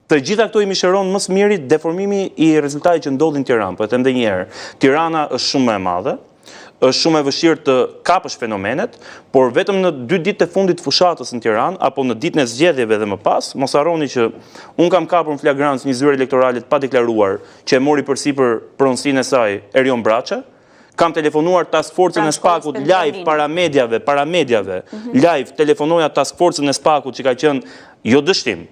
Të gjitha këto i misheron më së miri deformimi i rezultatit që ndodhin në Tiranë. Po e them edhe një herë, Tirana është shumë më e madhe, është shumë e vështirë të kapësh fenomenet, por vetëm në 2 ditë të fundit fushatës në Tiranë, apo në ditën e zgjedhjeve dhe më pas, mos harroni që unë kam kapur në flagrancë një zyrë elektorale të padeklaruar që e mori përsipër pronësinë e saj Erion Braça. Kam telefonuar task forcën e Spakut live para mediave, live telefonoja task forcën e Spakut që ka qenë jo dështim,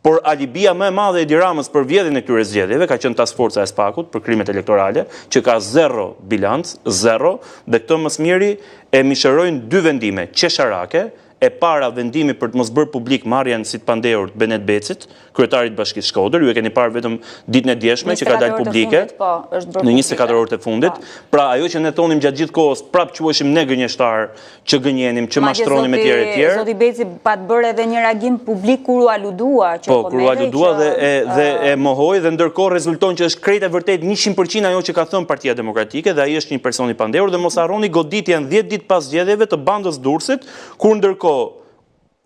por alibia më e madhe e Edi Ramës për vjedhjen e këtyre zgjedhjeve ka qenë task forca e Spakut për krimet elektorale, që ka 0 bilanc, 0, dhe këtë më së miri e misherojnë 2 vendime qesharake. E para vendimi për të mos bërë publik marrjen si të pandehurit Benet Becit, kryetarit Bashkisë Shkodër, ju e keni parë vetëm ditën e djeshme që ka dalë publike në 24 orët e fundit. Pra ajo që ne thonim gjatë gjithë kohës, prapë quheshim ne gënjeshtar, që gënjenim, që mashtronim e tjerë e tjerë. Zoti Beci pa të bërë edhe një reagim publik kur u aludua. Po, kur u aludua dhe e mohoi, dhe ndërkohë rezulton që është krejt e vërtet 100% ajo që ka thënë Partia Demokratike, dhe ai është një person i pandehur, dhe mos harroni goditjen 10 ditë pas zgjedhjeve të bandës Durrësit, kur ndërkohë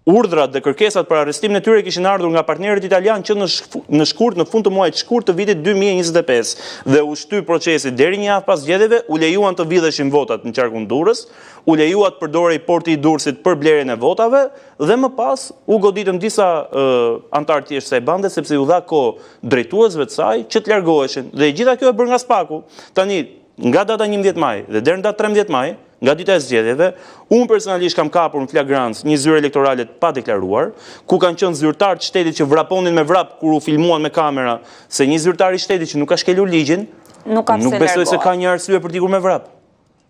urdhrat dhe kërkesat për arrestimin e tyre kishin ardhur nga partnerët italianë që në shkurt, në fund të muajit shkurt të vitit 2025, dhe u shty procesi deri një javë pas zgjedhjeve, u lejuan të vidheshin votat në qarkun Durrës, u lejuat përdorej porti i Durrësit për blerjen e votave, dhe më pas u goditën disa antarë tjerë së bande, sepse u dha kohë drejtuesve të saj që të largoheshin. Dhe gjitha kjo e bërë nga Spaku. Tani, nga data 11 maj dhe deri në datë 13 maj, nga dita e zgjedhjeve, unë personalisht kam kapur në flagrancë një zyrë elektorale të padeklaruar, ku kanë qenë zyrtarë të shtetit që vraponin me vrap kur u filmuan me kamera, se një zyrtar i shtetit që nuk ka shkelur ligjin, nuk besoj se ka një arsye për t'ikur me vrap.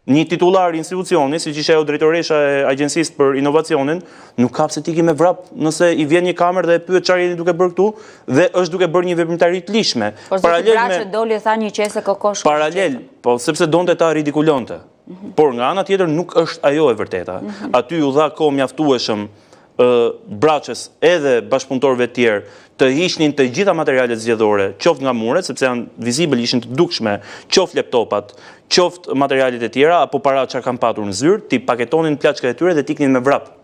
Një titular i institucioni, si që ishe ajo drejtoresha e Agjencisë për Inovacionin, nuk ka pse t'i me vrap nëse i vjen një kamerë dhe e pyet çfarë jeni duke bërë këtu, dhe është duke bërë një veprimtari të lishme. Por zoti Braçë doli e tha një qese kokosh. Paralel, po sepse donte ta ridikulonte. Por nga ana tjetër nuk është ajo e vërteta. Aty u dha kohë mjaftueshëm Braçës edhe bashkëpunëtorëve të tjerë të hiqnin të gjitha materialet zgjedhore, qoftë nga muret, sepse janë vizibël, ishin të dukshme, qoftë laptopat, qoftë materialet e tjera, apo para çka kanë patur në zyrë, ti paketonin plaçkat e tyre dhe t'iknin me vrap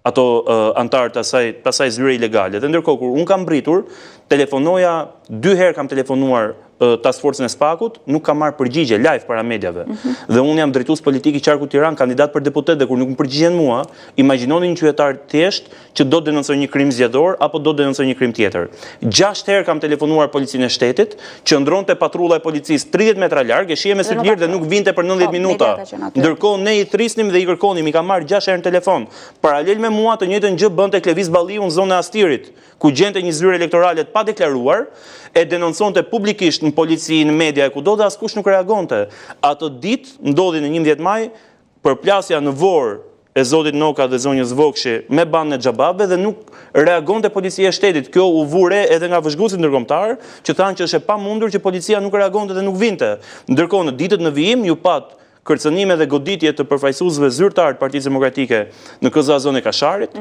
ato antarë të asaj zyre ilegale. Dhe ndërkohë kur unë kam mbritur, telefonoja, 2 herë kam telefonuar task forcën e Spakut, nuk kam marrë përgjigje live para mediave. Dhe unë jam drejtues politik i qarkut Tiranë, kandidat për deputet, dhe kur nuk më përgjigjen mua, imagjinoni një qytetar thjesht që do të denoncoj një krim zgjedhor apo do të denoncoj një krim tjetër. 6 herë kam telefonuar policinë e shtetit, që ndronte patrulla e policisë 30 metra larg, e shihej me sy të lirë dhe nuk vinte për 90 minuta. Ndërkohë ne i thrisnim dhe i kërkonim, i kam marrë 6 herë në telefon. Paralel me mua të njëjtën gjë bënte Klevis Balliu në zonën e Astirit, ku gjente një zyrë elektorale të padeklaruar, e denonconte publikisht në polici, në media, e kudo, dhe askush nuk reagonte. Atë ditë ndodhi në 11 maj, përplasja në Vorë e zotit Noka dhe zonjës Vokshi me bandën e Xhababëve, dhe nuk reagonte policia e shtetit. Kjo u vure edhe nga vëzhguesit ndërkombëtar, që thanë që është e pamundur që policia nuk reagonte dhe nuk vinte. Ndërkohë në ditët në vijim ju pat kërcënime dhe goditje të përfaqësuesve zyrtar të Partisë Demokratike në KZ zonë e Kasharit.